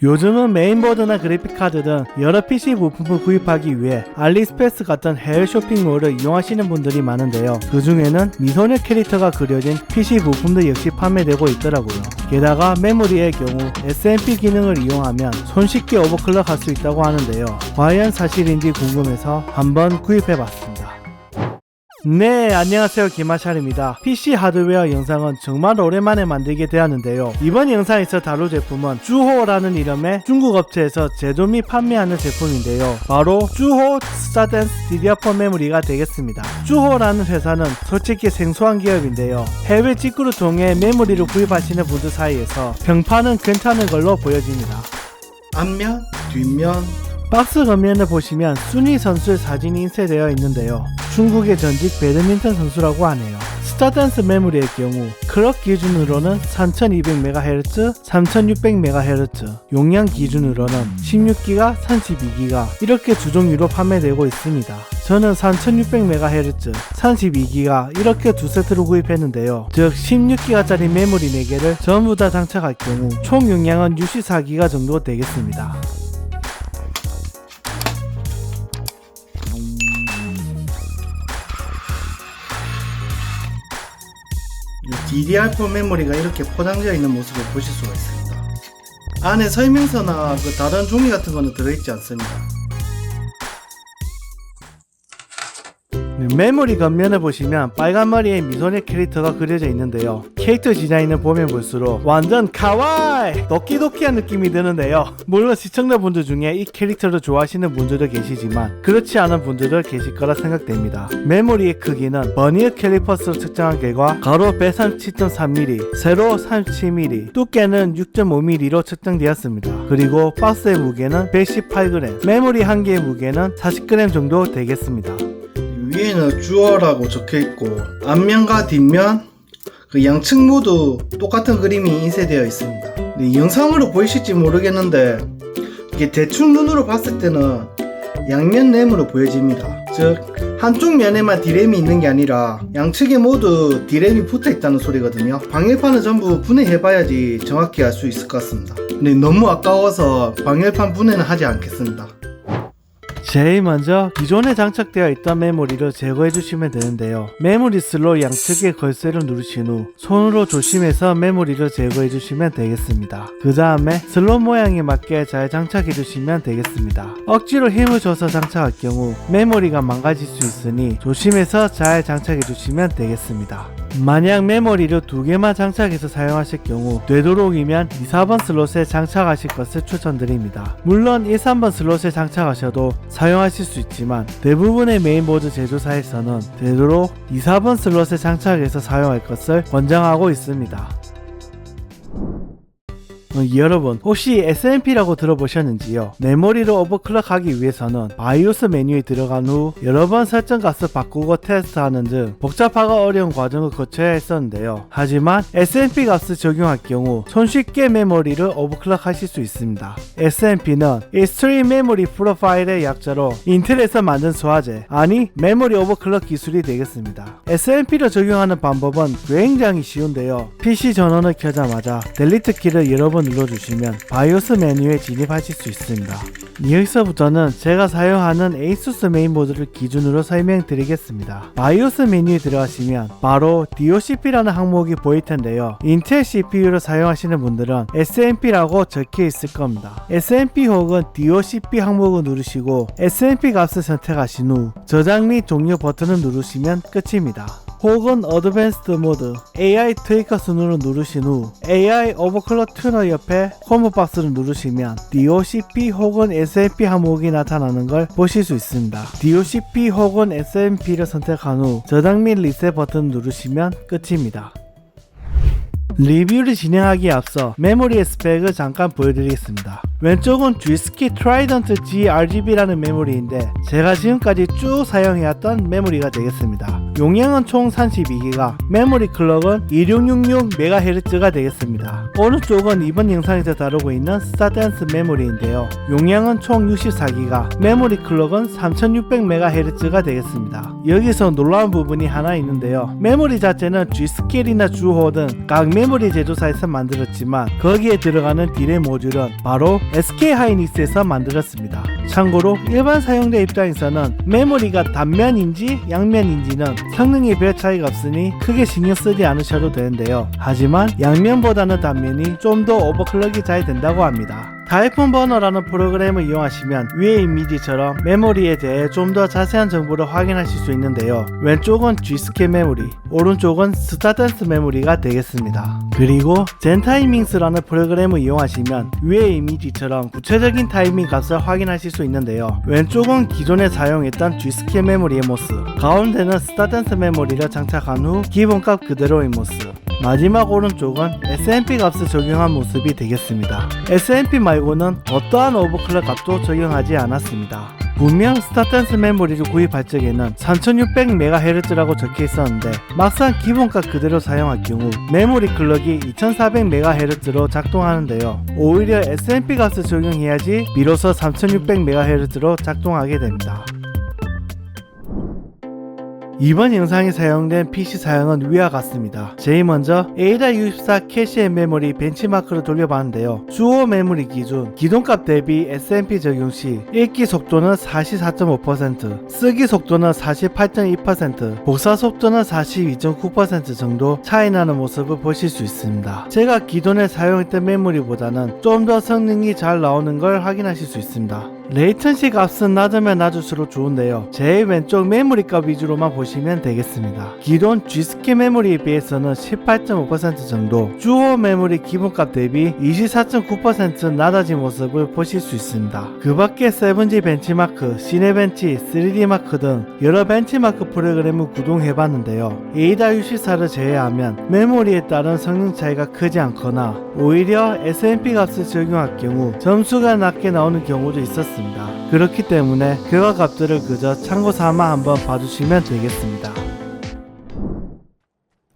요즘은 메인보드나 그래픽카드 등 여러 PC 부품을 구입하기 위해 알리익스프레스 같은 해외 쇼핑몰을 이용하시는 분들이 많은데요. 그 중에는 미소녀 캐릭터가 그려진 PC 부품도 역시 판매되고 있더라고요. 게다가 메모리의 경우 SMP 기능을 이용하면 손쉽게 오버클럭 할 수 있다고 하는데요. 과연 사실인지 궁금해서 한번 구입해봤습니다. 네, 안녕하세요, 김하샬입니다. PC 하드웨어 영상은 정말 오랜만에 만들게 되었는데요. 이번 영상에서 다룰 제품은 쭈호라는 이름의 중국 업체에서 제조 및 판매하는 제품인데요. 바로 쭈호 스타댄스 DDR4 메모리가 되겠습니다. 쭈호라는 회사는 솔직히 생소한 기업인데요. 해외 직구를 통해 메모리를 구입하시는 분들 사이에서 평판은 괜찮은 걸로 보여집니다. 앞면, 뒷면, 박스 겉면을 보시면 순위 선수의 사진이 인쇄되어 있는데요. 중국의 전직 배드민턴 선수라고 하네요. 스타댄스 메모리의 경우 클럭 기준으로는 3200MHz, 3600MHz, 용량 기준으로는 16GB, 32GB 이렇게 두 종류로 판매되고 있습니다. 저는 3600MHz, 32GB 이렇게 두 세트로 구입했는데요. 즉 16GB짜리 메모리 4개를 전부 다 장착할 경우 총 용량은 64GB 정도 되겠습니다. DDR4 메모리가 이렇게 포장되어 있는 모습을 보실 수가 있습니다. 안에 설명서나 다른 종이 같은 거는 들어있지 않습니다. 메모리 겉면을 보시면 빨간 머리에 미소녀 캐릭터가 그려져 있는데요. 캐릭터 디자인을 보면 볼수록 완전 카와이! 도끼도끼한 느낌이 드는데요. 물론 시청자분들 중에 이 캐릭터를 좋아하시는 분들도 계시지만 그렇지 않은 분들도 계실 거라 생각됩니다. 메모리의 크기는 버니어 캘리퍼스로 측정한 결과 가로 137.3mm, 세로 37mm, 두께는 6.5mm로 측정되었습니다. 그리고 박스의 무게는 118g, 메모리 한 개의 무게는 40g 정도 되겠습니다. 위에는 쭈어라고 적혀있고 앞면과 뒷면 그 양측 모두 똑같은 그림이 인쇄되어 있습니다. 이 영상으로 보이실지 모르겠는데 이게 대충 눈으로 봤을 때는 양면 램으로 보여집니다. 즉 한쪽 면에만 D램이 있는 게 아니라 양측에 모두 D램이 붙어있다는 소리거든요. 방열판을 전부 분해해봐야지 정확히 알 수 있을 것 같습니다. 근데 너무 아까워서 방열판 분해는 하지 않겠습니다. 제일 먼저 기존에 장착되어 있던 메모리를 제거해 주시면 되는데요. 메모리 슬롯 양측의 걸쇠를 누르신 후 손으로 조심해서 메모리를 제거해 주시면 되겠습니다. 그 다음에 슬롯 모양에 맞게 잘 장착해 주시면 되겠습니다. 억지로 힘을 줘서 장착할 경우 메모리가 망가질 수 있으니 조심해서 잘 장착해 주시면 되겠습니다. 만약 메모리를 2개만 장착해서 사용하실 경우 되도록이면 2, 4번 슬롯에 장착하실 것을 추천드립니다. 물론 1, 3번 슬롯에 장착하셔도 사용하실 수 있지만 대부분의 메인보드 제조사에서는 되도록 2, 4번 슬롯에 장착해서 사용할 것을 권장하고 있습니다. 여러분 혹시 SMP라고 들어보셨는지요? 메모리를 오버클럭하기 위해서는 바이오스 메뉴에 들어간 후 여러 번 설정 값을 바꾸고 테스트하는 등 복잡하고 어려운 과정을 거쳐야 했었는데요. 하지만 SMP 값을 적용할 경우 손쉽게 메모리를 오버클럭 하실 수 있습니다. SMP는 Extreme Memory Profile의 약자로 인텔에서 만든 소화제, 아니 메모리 오버클럭 기술이 되겠습니다. SMP를 적용하는 방법은 굉장히 쉬운데요. PC 전원을 켜자마자 델리트 키를 여러 번 눌러주시면 바이오스 메뉴에 진입하실 수 있습니다. 여기서부터는 제가 사용하는 ASUS 메인보드를 기준으로 설명드리겠습니다. 바이오스 메뉴에 들어가시면 바로 DOCP라는 항목이 보일 텐데요. 인텔 CPU를 사용하시는 분들은 SMP라고 적혀 있을 겁니다. SMP 혹은 DOCP 항목을 누르시고 SMP 값을 선택하신 후 저장 및 종료 버튼을 누르시면 끝입니다. 혹은 어드밴스드 모드 AI 트위커 순으로 누르신 후 AI 오버클럭 튜너 옆에 콤보 박스를 누르시면 DOCP 혹은 SMP 항목이 나타나는 걸 보실 수 있습니다. DOCP 혹은 SMP를 선택한 후 저장 및 리셋 버튼 누르시면 끝입니다. 리뷰를 진행하기에 앞서 메모리의 스펙을 잠깐 보여드리겠습니다. 왼쪽은 G-SKI 트라이던트 G-RGB라는 메모리인데 제가 지금까지 쭉 사용해왔던 메모리가 되겠습니다. 용량은 총 32GB, 메모리 클럭은 2666MHz가 되겠습니다. 오른쪽은 이번 영상에서 다루고 있는 스타댄스 메모리인데요. 용량은 총 64GB, 메모리 클럭은 3600MHz가 되겠습니다. 여기서 놀라운 부분이 하나 있는데요. 메모리 자체는 G-SKI나 주호 등 각 메모리 제조사에서 만들었지만 거기에 들어가는 D램 모듈은 바로 SK 하이닉스에서 만들었습니다. 참고로 일반 사용자 입장에서는 메모리가 단면인지 양면인지는 성능에 별 차이가 없으니 크게 신경 쓰지 않으셔도 되는데요. 하지만 양면보다는 단면이 좀 더 오버클럭이 잘 된다고 합니다. 타이푼 버너라는 프로그램을 이용하시면 위의 이미지처럼 메모리에 대해 좀 더 자세한 정보를 확인하실 수 있는데요. 왼쪽은 G스케일 메모리, 오른쪽은 스타댄스 메모리가 되겠습니다. 그리고 젠타이밍스라는 프로그램을 이용하시면 위의 이미지처럼 구체적인 타이밍 값을 확인하실 수 있는데요. 왼쪽은 기존에 사용했던 G스케일 메모리의 모습, 가운데는 스타댄스 메모리를 장착한 후 기본값 그대로의 모습, 마지막 오른쪽은 SMP 값을 적용한 모습이 되겠습니다. SMP 말고는 어떠한 오버클럭 값도 적용하지 않았습니다. 분명 스타댄스 메모리를 구입할 적에는 3600MHz라고 적혀 있었는데 막상 기본값 그대로 사용할 경우 메모리 클럭이 2400MHz로 작동하는데요. 오히려 SMP 값을 적용해야지 비로소 3600MHz로 작동하게 됩니다. 이번 영상에 사용된 PC 사양은 위와 같습니다. 제일 먼저 AIDA64 캐시 메모리 벤치마크를 돌려봤는데요. 주요 메모리 기준 기동값 대비 SMP 적용 시 읽기 속도는 44.5%, 쓰기 속도는 48.2%, 복사 속도는 42.9% 정도 차이 나는 모습을 보실 수 있습니다. 제가 기존에 사용했던 메모리보다는 좀 더 성능이 잘 나오는 걸 확인하실 수 있습니다. 레이턴시 값은 낮으면 낮을수록 좋은데요. 제일 왼쪽 메모리 값 위주로만 보시면 되겠습니다. 기존 G스케일 메모리에 비해서는 18.5% 정도, 주요 메모리 기본값 대비 24.9% 낮아진 모습을 보실 수 있습니다. 그 밖에 7G 벤치마크, 시네벤치, 3D마크 등 여러 벤치마크 프로그램을 구동해봤는데요. AIDA64를 제외하면 메모리에 따른 성능 차이가 크지 않거나 오히려 SMP 값을 적용할 경우 점수가 낮게 나오는 경우도 있었습니다. 그렇기 때문에 결과값들을 그저 참고삼아 한번 봐주시면 되겠습니다.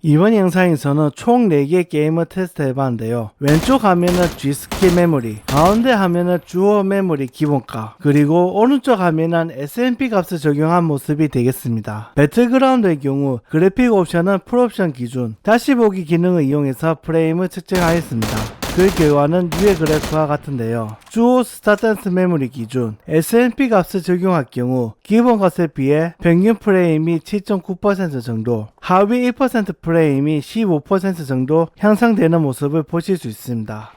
이번 영상에서는 총 4개의 게임을 테스트 해봤는데요. 왼쪽 화면은 G스케일 메모리, 가운데 화면은 주요 메모리 기본값, 그리고 오른쪽 화면은 SMP 값을 적용한 모습이 되겠습니다. 배틀그라운드의 경우 그래픽 옵션은 풀옵션 기준 다시 보기 기능을 이용해서 프레임을 측정하였습니다. 그 결과는 위의 그래프와 같은데요. 주요 스타댄스 메모리 기준 SMP 값을 적용할 경우 기본 값에 비해 평균 프레임이 7.9% 정도, 하위 1% 프레임이 15% 정도 향상되는 모습을 보실 수 있습니다.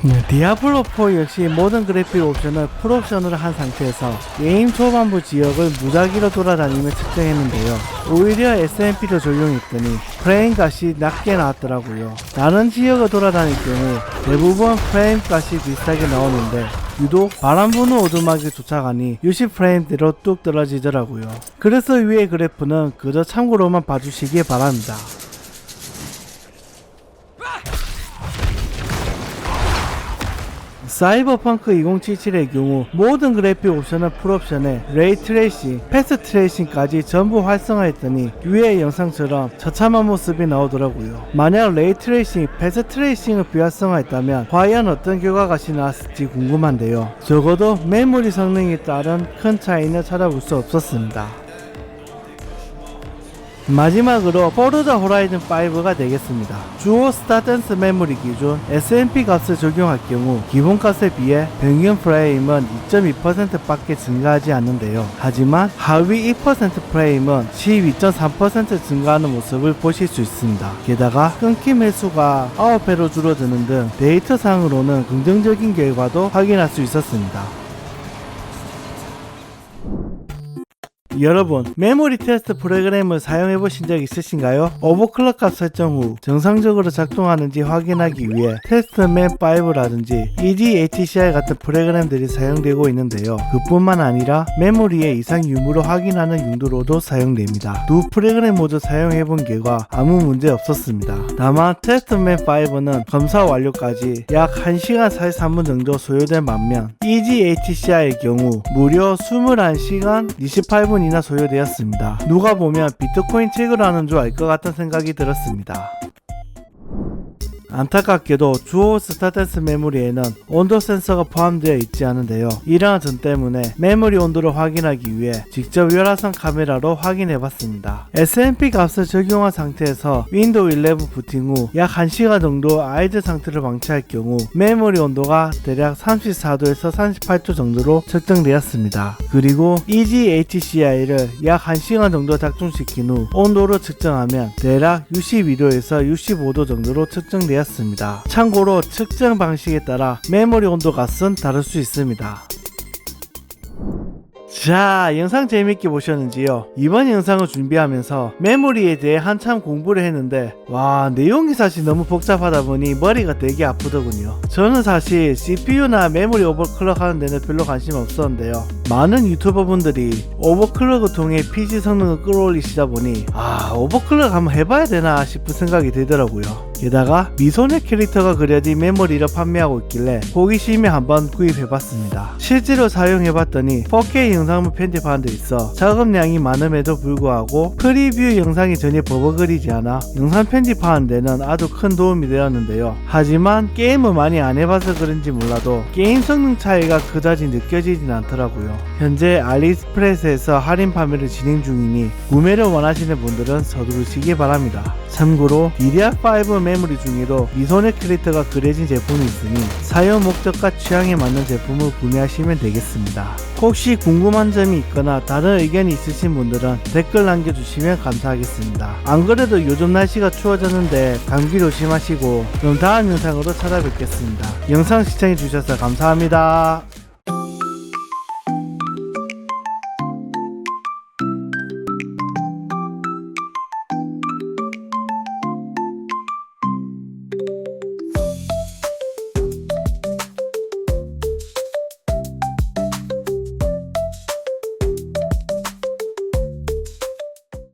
디아블로4 역시 모든 그래픽 옵션을 풀옵션으로 한 상태에서 게임 초반부 지역을 무작위로 돌아다니며 측정했는데요. 오히려 SMP를 적용했더니 프레임 값이 낮게 나왔더라고요. 다른 지역을 돌아다닐 경우 대부분 프레임 값이 비슷하게 나오는데 유독 바람 부는 오두막에 도착하니 60프레임대로 뚝 떨어지더라고요. 그래서 위의 그래프는 그저 참고로만 봐주시기 바랍니다. 사이버펑크 2077의 경우 모든 그래픽 옵션은 풀옵션에 레이트레이싱, 패스트레이싱까지 전부 활성화했더니 위의 영상처럼 처참한 모습이 나오더라고요. 만약 레이트레이싱, 패스트레이싱을 비활성화했다면 과연 어떤 결과값이 나왔을지 궁금한데요. 적어도 메모리 성능에 따른 큰 차이는 찾아볼 수 없었습니다. 마지막으로 포르자 호라이즌 5가 되겠습니다. 주요 스타댄스 메모리 기준 SMP 값을 적용할 경우 기본값에 비해 평균 프레임은 2.2% 밖에 증가하지 않는데요. 하지만 하위 2% 프레임은 12.3% 증가하는 모습을 보실 수 있습니다. 게다가 끊김 횟수가 9배로 줄어드는 등 데이터상으로는 긍정적인 결과도 확인할 수 있었습니다. 여러분, 메모리 테스트 프로그램을 사용해 보신 적 있으신가요? 오버클럭 값 설정 후 정상적으로 작동하는지 확인하기 위해 테스트맨5라든지 EDHCI 같은 프로그램들이 사용되고 있는데요. 그뿐만 아니라 메모리의 이상 유무를 확인하는 용도로도 사용됩니다. 두 프로그램 모두 사용해 본 결과 아무 문제 없었습니다. 다만 테스트맨5는 검사 완료까지 약 1시간 43분 정도 소요된 반면 EDHCI의 경우 무려 21시간 28분 이나 소요되었습니다. 누가 보면 비트코인 책을 하는 줄 알 것 같은 생각이 들었습니다. 안타깝게도 주호 스타테스 메모리에는 온도 센서가 포함되어 있지 않은데요. 이러한 점 때문에 메모리 온도를 확인하기 위해 직접 열화상 카메라로 확인해봤습니다. SMP 값을 적용한 상태에서 윈도우 11 부팅 후 약 1시간 정도 아이들 상태를 방치할 경우 메모리 온도가 대략 34도에서 38도 정도로 측정되었습니다. 그리고 EGHCI를 약 1시간 정도 작동시킨 후 온도를 측정하면 대략 62도에서 65도 정도로 측정되었습니다. 참고로 측정 방식에 따라 메모리 온도 값은 다를 수 있습니다. 자, 영상 재밌게 보셨는지요? 이번 영상을 준비하면서 메모리에 대해 한참 공부를 했는데 와, 내용이 사실 너무 복잡하다 보니 머리가 되게 아프더군요. 저는 사실 CPU나 메모리 오버클럭 하는 데는 별로 관심 없었는데요. 많은 유튜버 분들이 오버클럭을 통해 PC 성능을 끌어올리시다 보니 오버클럭 한번 해봐야 되나 싶은 생각이 들더라고요. 게다가 미소녀 캐릭터가 그려진 메모리를 판매하고 있길래 호기심에 한번 구입해봤습니다. 실제로 사용해봤더니 4K 영상을 편집하는 데 있어 작업량이 많음에도 불구하고 프리뷰 영상이 전혀 버벅거리지 않아 영상 편집하는 데는 아주 큰 도움이 되었는데요. 하지만 게임을 많이 안 해봐서 그런지 몰라도 게임 성능 차이가 그다지 느껴지진 않더라고요. 현재 알리익스프레스에서 할인 판매를 진행 중이니 구매를 원하시는 분들은 서두르시기 바랍니다. 참고로 DDR5 메모리 중에도 미소녀 캐릭터가 그려진 제품이 있으니 사용 목적과 취향에 맞는 제품을 구매하시면 되겠습니다. 혹시 궁금한 점이 있거나 다른 의견이 있으신 분들은 댓글 남겨주시면 감사하겠습니다. 안 그래도 요즘 날씨가 추워졌는데 감기 조심하시고 그럼 다음 영상으로 찾아뵙겠습니다. 영상 시청해주셔서 감사합니다.